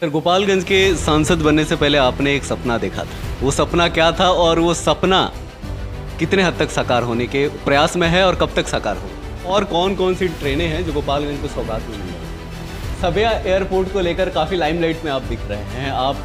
Sir, Gopalganj के सांसद बनने से पहले आपने एक सपना देखा था। वो सपना क्या था और वो सपना कितने हद तक साकार होने के प्रयास में है और कब तक साकार हो? और कौन कौन सी ट्रेनें हैं जो गोपालगंज को सौगात में मिली हैं? सबिया एयरपोर्ट को लेकर काफ़ी लाइमलाइट में आप दिख रहे हैं। आप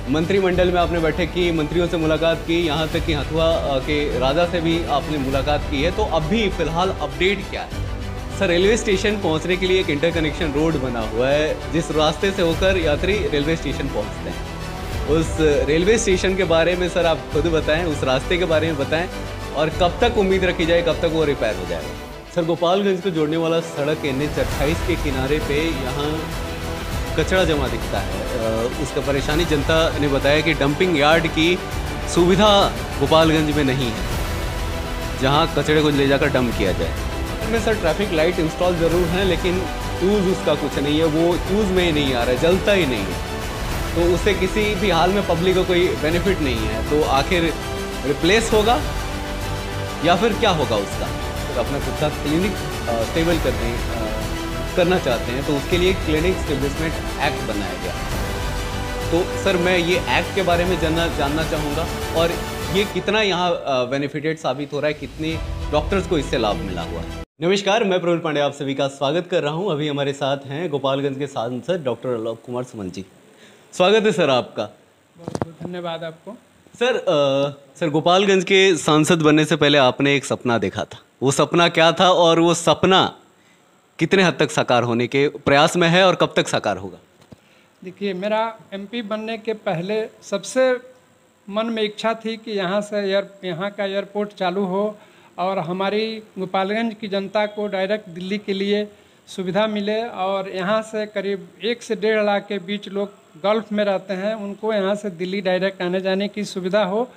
मंत्रिमंडल में आपने बैठक की, मंत्रियों से मुलाकात की, यहाँ तक कि हथुआ के राजा से भी आपने मुलाकात की है। तो अभी फ़िलहाल अपडेट क्या है? सर, रेलवे स्टेशन पहुंचने के लिए एक इंटरकनेक्शन रोड बना हुआ है जिस रास्ते से होकर यात्री रेलवे स्टेशन पहुंचते हैं। उस रेलवे स्टेशन के बारे में सर आप खुद बताएं, उस रास्ते के बारे में बताएं और कब तक उम्मीद रखी जाए, कब तक वो रिपेयर हो जाएगा? सर, गोपालगंज को जोड़ने वाला सड़क NH 28 के किनारे पे यहाँ कचरा जमा दिखता है। उसका परेशानी जनता ने बताया कि डंपिंग यार्ड की सुविधा गोपालगंज में नहीं है जहाँ कचरे को ले जाकर डंप किया जाए। में सर ट्रैफिक लाइट इंस्टॉल ज़रूर हैं लेकिन यूज़ उसका कुछ नहीं है, वो यूज़ में ही नहीं आ रहा है, जलता ही नहीं है। तो उससे किसी भी हाल में पब्लिक को कोई बेनिफिट नहीं है। तो आखिर रिप्लेस होगा या फिर क्या होगा उसका? तो अपना खुद का क्लिनिक स्टेबल करना चाहते हैं तो उसके लिए क्लिनिक स्टेब्लिशमेंट एक्ट बनाया गया। तो सर मैं ये एक्ट के बारे में जानना चाहूँगा और ये कितना यहाँ बेनिफिटेड साबित हो रहा है, कितने डॉक्टर्स को इससे लाभ मिला हुआ है। नमस्कार, मैं प्रवीण पांडे आप सभी का स्वागत कर रहा हूं। अभी हमारे साथ हैं गोपालगंज के सांसद डॉक्टर आलोक कुमार सुमन जी। स्वागत है सर आपका। बहुत बहुत धन्यवाद आपको। सर, गोपालगंज के सांसद बनने से पहले आपने एक सपना देखा था। वो सपना क्या था और वो सपना कितने हद तक साकार होने के प्रयास में है और कब तक साकार होगा? देखिए, मेरा MP बनने के पहले सबसे मन में इच्छा थी कि यहाँ का एयरपोर्ट चालू हो और हमारी गोपालगंज की जनता को डायरेक्ट दिल्ली के लिए सुविधा मिले और यहाँ से करीब 1 से 1.5 लाख के बीच लोग गल्फ़ में रहते हैं, उनको यहाँ से दिल्ली डायरेक्ट आने जाने की सुविधा हो।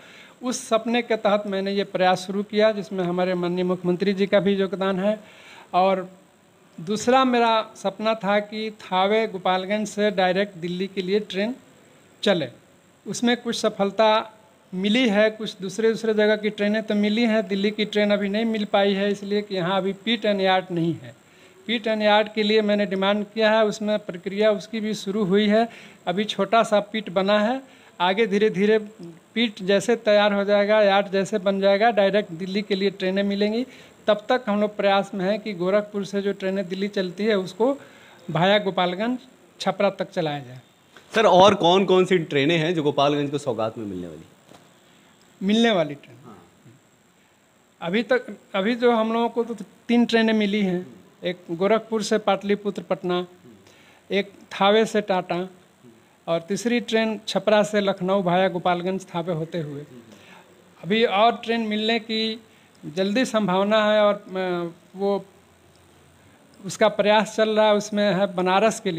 उस सपने के तहत मैंने ये प्रयास शुरू किया जिसमें हमारे माननीय मुख्यमंत्री जी का भी योगदान है। और दूसरा मेरा सपना था कि थावे गोपालगंज से डायरेक्ट दिल्ली के लिए ट्रेन चले। उसमें कुछ सफलता मिली है, कुछ दूसरे जगह की ट्रेनें तो मिली हैं, दिल्ली की ट्रेन अभी नहीं मिल पाई है इसलिए कि यहाँ अभी पिट एंड यार्ड नहीं है। पिट एंड यार्ड के लिए मैंने डिमांड किया है, उसमें प्रक्रिया उसकी भी शुरू हुई है। अभी छोटा सा पिट बना है, आगे धीरे धीरे पिट जैसे तैयार हो जाएगा, यार्ड जैसे बन जाएगा, डायरेक्ट दिल्ली के लिए ट्रेनें मिलेंगी। तब तक हम लोग प्रयास में हैं कि गोरखपुर से जो ट्रेनें दिल्ली चलती है उसको भाया गोपालगंज छपरा तक चलाया जाए। सर, और कौन कौन सी ट्रेनें हैं जो गोपालगंज को सौगात में मिलने वाली ट्रेन? अभी जो हम लोगों को तो 3 ट्रेनें मिली हैं। एक गोरखपुर से पाटलिपुत्र पटना, एक थावे से टाटा और तीसरी ट्रेन छपरा से लखनऊ भाया गोपालगंज थावे होते हुए। अभी और ट्रेन मिलने की जल्दी संभावना है और वो उसका प्रयास चल रहा है। उसमें है बनारस के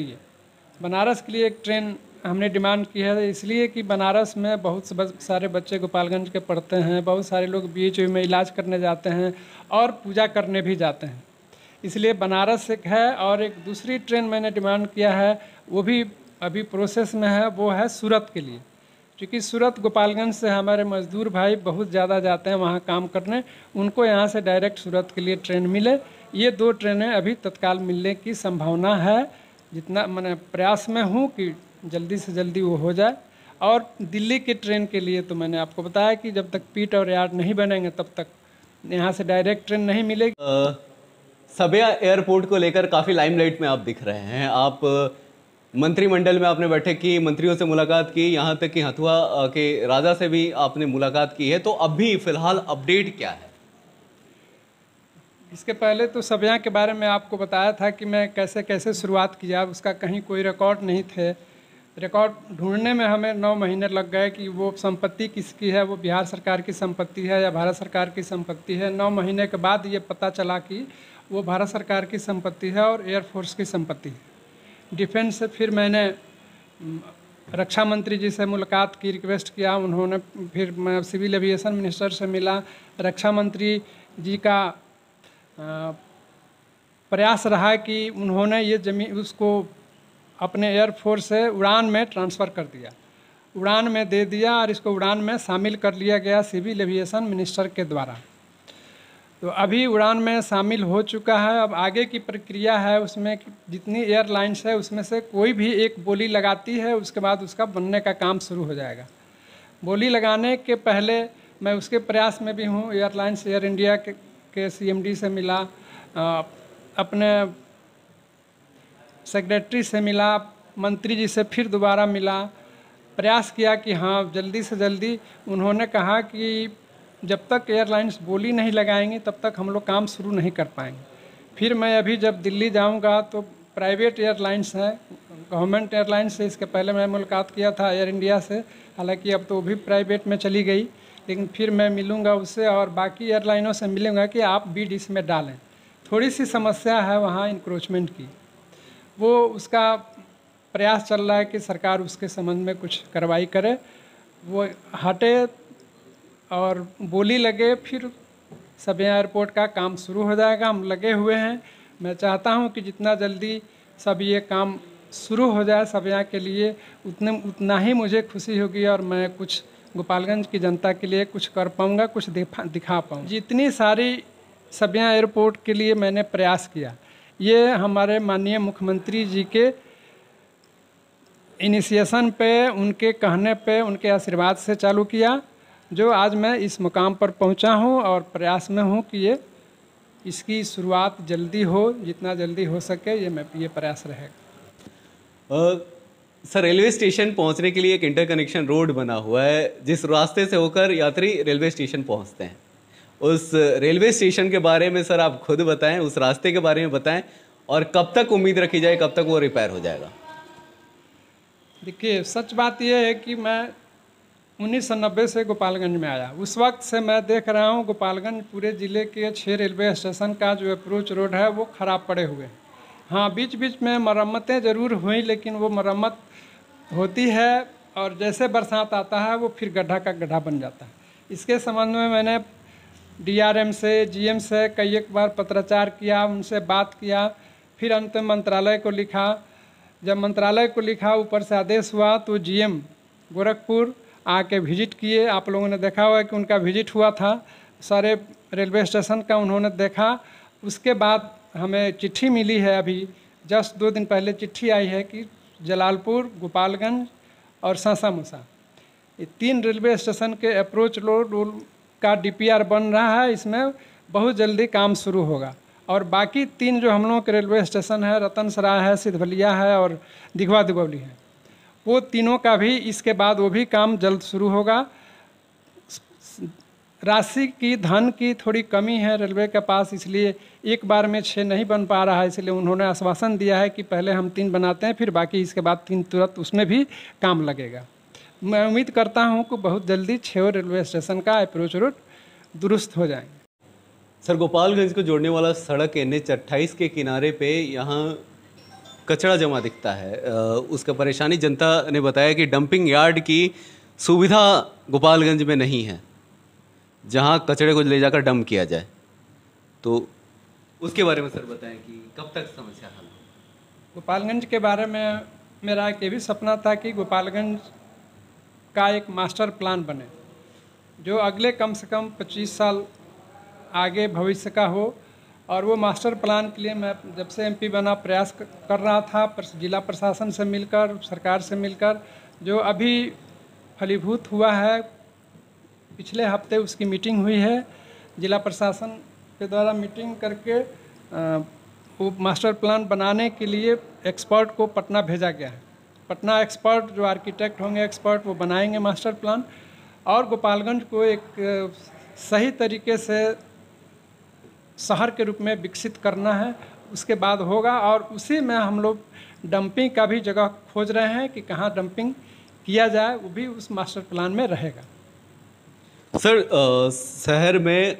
लिए एक ट्रेन हमने डिमांड की है, इसलिए कि बनारस में बहुत सारे बच्चे गोपालगंज के पढ़ते हैं, बहुत सारे लोग BHU में इलाज करने जाते हैं और पूजा करने भी जाते हैं, इसलिए बनारस एक है। और एक दूसरी ट्रेन मैंने डिमांड किया है, वो भी अभी प्रोसेस में है, वो है सूरत के लिए, क्योंकि सूरत गोपालगंज से हमारे मजदूर भाई बहुत ज़्यादा जाते हैं वहाँ काम करने, उनको यहाँ से डायरेक्ट सूरत के लिए ट्रेन मिले। ये 2 ट्रेनें अभी तत्काल मिलने की संभावना है। जितना मैंने प्रयास में हूँ कि जल्दी से जल्दी वो हो जाए। और दिल्ली के ट्रेन के लिए तो मैंने आपको बताया कि जब तक पिट और यार्ड नहीं बनेंगे तब तक यहाँ से डायरेक्ट ट्रेन नहीं मिलेगी। सबिया एयरपोर्ट को लेकर काफ़ी लाइमलाइट में आप दिख रहे हैं। आप मंत्रिमंडल में आपने बैठक की, मंत्रियों से मुलाकात की, यहाँ तक कि हथुआ के राजा से भी आपने मुलाकात की है। तो अभी फ़िलहाल अपडेट क्या है? इसके पहले तो सबिया के बारे में आपको बताया था कि मैं कैसे कैसे शुरुआत किया, उसका कहीं कोई रिकॉर्ड नहीं थे। रिकॉर्ड ढूंढने में हमें 9 महीने लग गए कि वो संपत्ति किसकी है, वो बिहार सरकार की संपत्ति है या भारत सरकार की संपत्ति है। 9 महीने के बाद ये पता चला कि वो भारत सरकार की संपत्ति है और एयरफोर्स की संपत्ति है। डिफेंस से फिर मैंने रक्षा मंत्री जी से मुलाकात की, रिक्वेस्ट किया, उन्होंने फिर मैं सिविल एविएशन मिनिस्टर से मिला। रक्षा मंत्री जी का प्रयास रहा कि उन्होंने ये ज़मीन उसको अपने एयरफोर्स से उड़ान में ट्रांसफ़र कर दिया, उड़ान में दे दिया और इसको उड़ान में शामिल कर लिया गया सिविल एविएशन मिनिस्टर के द्वारा। तो अभी उड़ान में शामिल हो चुका है। अब आगे की प्रक्रिया है, उसमें जितनी एयरलाइंस है उसमें से कोई भी एक बोली लगाती है, उसके बाद उसका बनने का काम शुरू हो जाएगा। बोली लगाने के पहले मैं उसके प्रयास में भी हूँ। एयरलाइंस एयर इंडिया के CMD से मिला, अपने सेक्रेटरी से मिला, मंत्री जी से फिर दोबारा मिला, प्रयास किया कि हाँ जल्दी से जल्दी। उन्होंने कहा कि जब तक एयरलाइंस बोली नहीं लगाएंगी तब तक हम लोग काम शुरू नहीं कर पाएंगे। फिर मैं अभी जब दिल्ली जाऊंगा तो प्राइवेट एयरलाइंस है, गवर्नमेंट एयरलाइंस से इसके पहले मैं मुलाकात किया था एयर इंडिया से, हालांकि अब तो वो भी प्राइवेट में चली गई, लेकिन फिर मैं मिलूंगा उससे और बाकी एयरलाइनों से मिलूंगा कि आप बिड इसमें डालें। थोड़ी सी समस्या है वहाँ इंक्रोचमेंट की, वो उसका प्रयास चल रहा है कि सरकार उसके संबंध में कुछ कार्रवाई करे, वो हटे और बोली लगे, फिर सबिया एयरपोर्ट का काम शुरू हो जाएगा। हम लगे हुए हैं। मैं चाहता हूं कि जितना जल्दी सब ये काम शुरू हो जाए सबिया के लिए उतना ही मुझे खुशी होगी और मैं कुछ गोपालगंज की जनता के लिए कुछ कर पाऊंगा, कुछ दिखा पाऊंगा। जितनी सारी सबिया एयरपोर्ट के लिए मैंने प्रयास किया, ये हमारे माननीय मुख्यमंत्री जी के इनिशिएशन पे, उनके कहने पे, उनके आशीर्वाद से चालू किया, जो आज मैं इस मुकाम पर पहुंचा हूं और प्रयास में हूं कि ये इसकी शुरुआत जल्दी हो, जितना जल्दी हो सके ये प्रयास रहेगा। सर, रेलवे स्टेशन पहुंचने के लिए एक इंटरकनेक्शन रोड बना हुआ है जिस रास्ते से होकर यात्री रेलवे स्टेशन पहुंचते हैं। उस रेलवे स्टेशन के बारे में सर आप खुद बताएं, उस रास्ते के बारे में बताएं और कब तक उम्मीद रखी जाए, कब तक वो रिपेयर हो जाएगा? देखिए, सच बात यह है कि मैं 1990 से गोपालगंज में आया। उस वक्त से मैं देख रहा हूँ गोपालगंज पूरे ज़िले के 6 रेलवे स्टेशन का जो अप्रोच रोड है वो ख़राब पड़े हुए हैं। हाँ, बीच बीच में मरम्मतें ज़रूर हुई, लेकिन वो मरम्मत होती है और जैसे बरसात आता है वो फिर गड्ढा का गड्ढा बन जाता है। इसके संबंध में मैंने DRM से, GM से कई एक बार पत्राचार किया, उनसे बात किया, फिर अंत में मंत्रालय को लिखा। जब मंत्रालय को लिखा, ऊपर से आदेश हुआ, तो GM गोरखपुर आके विजिट किए। आप लोगों ने देखा हुआ कि उनका विजिट हुआ था, सारे रेलवे स्टेशन का उन्होंने देखा। उसके बाद हमें चिट्ठी मिली है, अभी जस्ट 2 दिन पहले चिट्ठी आई है कि जलालपुर, गोपालगंज और सासामुसा, ये 3 रेलवे स्टेशन के अप्रोच रोड का DPR बन रहा है। इसमें बहुत जल्दी काम शुरू होगा और बाकी 3 जो हम लोगों के रेलवे स्टेशन है, रतनसराय है, सिधवलिया है और दिघवा दुगौली है, वो तीनों का भी इसके बाद वो भी काम जल्द शुरू होगा। राशि की, धन की थोड़ी कमी है रेलवे के पास, इसलिए एक बार में 6 नहीं बन पा रहा है। इसलिए उन्होंने आश्वासन दिया है कि पहले हम 3 बनाते हैं, फिर बाकी इसके बाद 3 तुरंत उसमें भी काम लगेगा। मैं उम्मीद करता हूं कि बहुत जल्दी 6 रेलवे स्टेशन का अप्रोच रोड दुरुस्त हो जाएंगे। सर, गोपालगंज को जोड़ने वाला सड़क NH 28 के किनारे पे यहाँ कचरा जमा दिखता है। उसका परेशानी जनता ने बताया कि डंपिंग यार्ड की सुविधा गोपालगंज में नहीं है जहाँ कचरे को ले जाकर डंप किया जाए, तो उसके बारे में सर बताएं कि कब तक समस्या हल हो? गोपालगंज के बारे में मेरा एक ये भी सपना था कि गोपालगंज का एक मास्टर प्लान बने जो अगले कम से कम 25 साल आगे भविष्य का हो। और वो मास्टर प्लान के लिए मैं जब से MP बना प्रयास कर रहा था, जिला प्रशासन से मिलकर, सरकार से मिलकर, जो अभी फलीभूत हुआ है। पिछले हफ्ते उसकी मीटिंग हुई है, जिला प्रशासन के द्वारा मीटिंग करके वो मास्टर प्लान बनाने के लिए एक्सपर्ट को पटना भेजा गया है। पटना एक्सपर्ट जो आर्किटेक्ट होंगे एक्सपर्ट, वो बनाएंगे मास्टर प्लान और गोपालगंज को एक सही तरीके से शहर के रूप में विकसित करना है। उसके बाद होगा और उसी में हम लोग डंपिंग का भी जगह खोज रहे हैं कि कहाँ डंपिंग किया जाए, वो भी उस मास्टर प्लान में रहेगा। सर, शहर में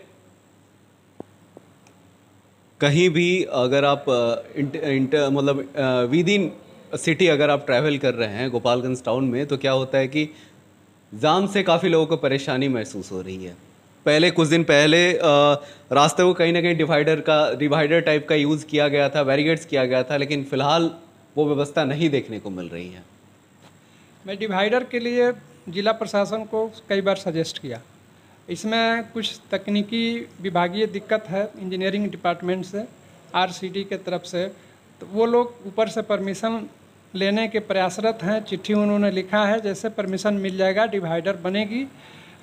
कहीं भी अगर आप मतलब विद इन सिटी अगर आप ट्रैवल कर रहे हैं गोपालगंज टाउन में, तो क्या होता है कि जाम से काफ़ी लोगों को परेशानी महसूस हो रही है। पहले कुछ दिन पहले रास्ते को कहीं ना कहीं डिवाइडर टाइप का यूज़ किया गया था, बैरिकेड्स किया गया था, लेकिन फ़िलहाल वो व्यवस्था नहीं देखने को मिल रही है। मैं डिवाइडर के लिए जिला प्रशासन को कई बार सजेस्ट किया, इसमें कुछ तकनीकी विभागीय दिक्कत है इंजीनियरिंग डिपार्टमेंट से, आरसीडी के तरफ से, तो वो लोग ऊपर से परमिशन लेने के प्रयासरत हैं। चिट्ठी उन्होंने लिखा है, जैसे परमिशन मिल जाएगा डिवाइडर बनेगी,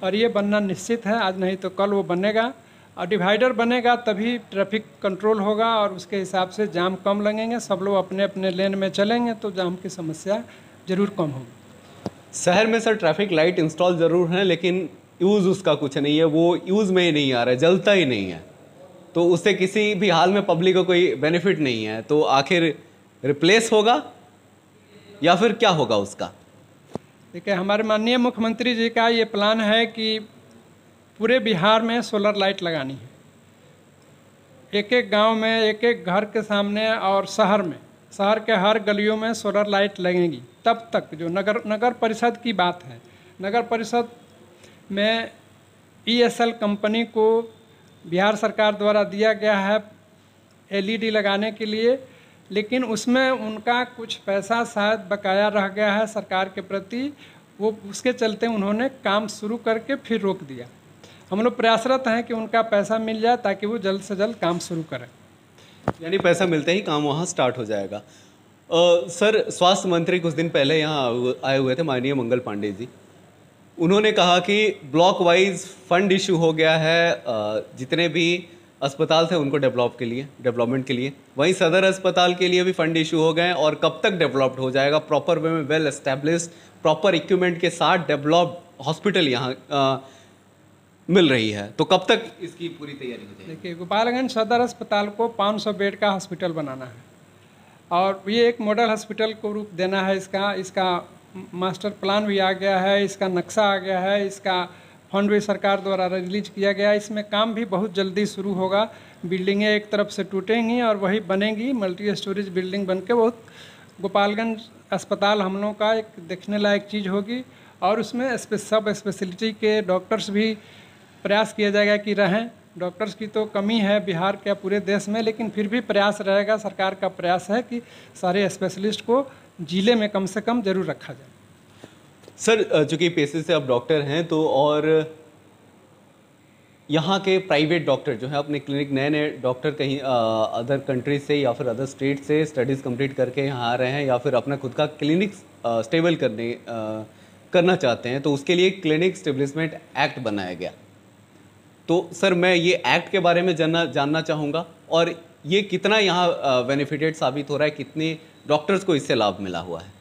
और ये बनना निश्चित है, आज नहीं तो कल वो बनेगा। और डिवाइडर बनेगा तभी ट्रैफिक कंट्रोल होगा और उसके हिसाब से जाम कम लगेंगे, सब लोग अपने अपने लेन में चलेंगे तो जाम की समस्या ज़रूर कम होगी। शहर में सर ट्रैफिक लाइट इंस्टॉल ज़रूर हैं, लेकिन यूज़ उसका कुछ नहीं है, वो यूज़ में ही नहीं आ रहा है, जलता ही नहीं है, तो उससे किसी भी हाल में पब्लिक को कोई बेनिफिट नहीं है। तो आखिर रिप्लेस होगा या फिर क्या होगा उसका? देखिए, हमारे माननीय मुख्यमंत्री जी का ये प्लान है कि पूरे बिहार में सोलर लाइट लगानी है, एक एक गांव में, एक एक घर के सामने, और शहर में, शहर के हर गलियों में सोलर लाइट लगेंगी। तब तक जो नगर परिषद की बात है, नगर परिषद में ESL कंपनी को बिहार सरकार द्वारा दिया गया है LED लगाने के लिए, लेकिन उसमें उनका कुछ पैसा शायद बकाया रह गया है सरकार के प्रति, वो उसके चलते उन्होंने काम शुरू करके फिर रोक दिया। हम लोग प्रयासरत हैं कि उनका पैसा मिल जाए ताकि वो जल्द से जल्द काम शुरू करें। यानी पैसा मिलते ही काम वहाँ स्टार्ट हो जाएगा। सर, स्वास्थ्य मंत्री कुछ दिन पहले यहाँ आए हुए थे, माननीय मंगल पांडे जी। उन्होंने कहा कि ब्लॉक वाइज फंड इशू हो गया है, जितने भी अस्पताल थे उनको डेवलपमेंट के लिए, वहीं सदर अस्पताल के लिए भी फंड इशू हो गए हैं, और कब तक डेवलप्ड हो जाएगा प्रॉपर वे में, वेल एस्टेब्लिश्ड प्रॉपर इक्विपमेंट के साथ डेवलप्ड हॉस्पिटल यहाँ मिल रही है, तो कब तक इसकी पूरी तैयारी हो जाएगी? देखिए, गोपालगंज सदर अस्पताल को 500 बेड का हॉस्पिटल बनाना है, और ये एक मॉडल हॉस्पिटल को रूप देना है। इसका मास्टर प्लान भी आ गया है, इसका नक्शा आ गया है, इसका फंड भी सरकार द्वारा रिलीज किया गया है। इसमें काम भी बहुत जल्दी शुरू होगा। बिल्डिंगें एक तरफ से टूटेंगी और वही बनेंगी, मल्टी स्टोरेज बिल्डिंग बनके बहुत गोपालगंज अस्पताल हम लोगों का एक देखने लायक चीज़ होगी। और उसमें सब स्पेशलिटी के डॉक्टर्स भी प्रयास किया जाएगा कि रहें। डॉक्टर्स की तो कमी है बिहार के पूरे देश में, लेकिन फिर भी प्रयास रहेगा, सरकार का प्रयास है कि सारे स्पेशलिस्ट को जिले में कम से कम जरूर रखा जाए। सर, चूंकि पेशे से आप डॉक्टर हैं, तो और यहाँ के प्राइवेट डॉक्टर जो है अपने क्लिनिक, नए डॉक्टर कहीं अदर कंट्री से या फिर अदर स्टेट से स्टडीज़ कंप्लीट करके यहाँ आ रहे हैं, या फिर अपना खुद का क्लिनिक स्टेबल करना चाहते हैं, तो उसके लिए क्लिनिक स्टेब्लिशमेंट एक्ट बनाया गया। तो सर, मैं ये एक्ट के बारे में जानना चाहूँगा, और ये कितना यहाँ बेनिफिटेड साबित हो रहा है, कितने डॉक्टर्स को इससे लाभ मिला हुआ है?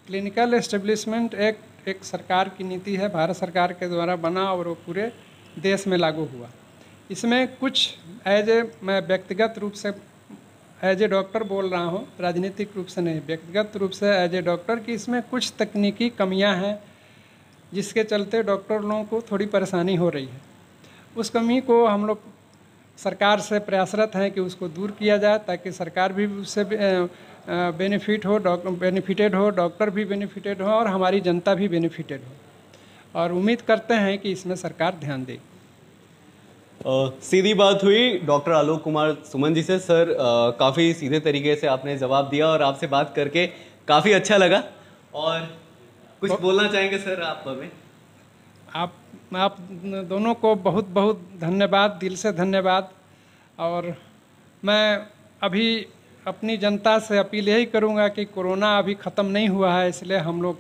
क्लिनिकल एस्टेब्लिशमेंट एक्ट एक सरकार की नीति है, भारत सरकार के द्वारा बना और वो पूरे देश में लागू हुआ। इसमें कुछ मैं व्यक्तिगत रूप से एज ए डॉक्टर बोल रहा हूँ, राजनीतिक रूप से नहीं, व्यक्तिगत रूप से एज ए डॉक्टर की इसमें कुछ तकनीकी कमियाँ हैं, जिसके चलते डॉक्टर लोगों को थोड़ी परेशानी हो रही है। उस कमी को हम लोग सरकार से प्रयासरत हैं कि उसको दूर किया जाए, ताकि सरकार भी उससे बेनिफिटेड हो, डॉक्टर भी बेनिफिटेड हो, और हमारी जनता भी बेनिफिटेड हो। और उम्मीद करते हैं कि इसमें सरकार ध्यान देगी। सीधी बात हुई डॉक्टर आलोक कुमार सुमन जी से। सर, काफ़ी सीधे तरीके से आपने जवाब दिया और आपसे बात करके काफ़ी अच्छा लगा। और कुछ बोलना चाहेंगे सर आप हमें? आप दोनों को बहुत बहुत धन्यवाद, दिल से धन्यवाद। और मैं अभी अपनी जनता से अपील यही करूंगा कि कोरोना अभी ख़त्म नहीं हुआ है, इसलिए हम लोग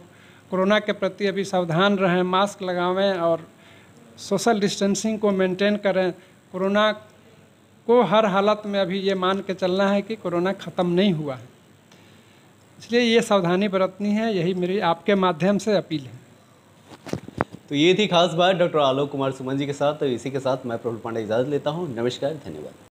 कोरोना के प्रति अभी सावधान रहें, मास्क लगावें और सोशल डिस्टेंसिंग को मेंटेन करें। कोरोना को हर हालत में अभी ये मान के चलना है कि कोरोना ख़त्म नहीं हुआ है, इसलिए ये सावधानी बरतनी है, यही मेरी आपके माध्यम से अपील है। तो ये थी खास बात डॉक्टर आलोक कुमार सुमन जी के साथ। तो इसी के साथ मैं प्रफुल्ल पांडे इजाज़त लेता हूँ। नमस्कार, धन्यवाद।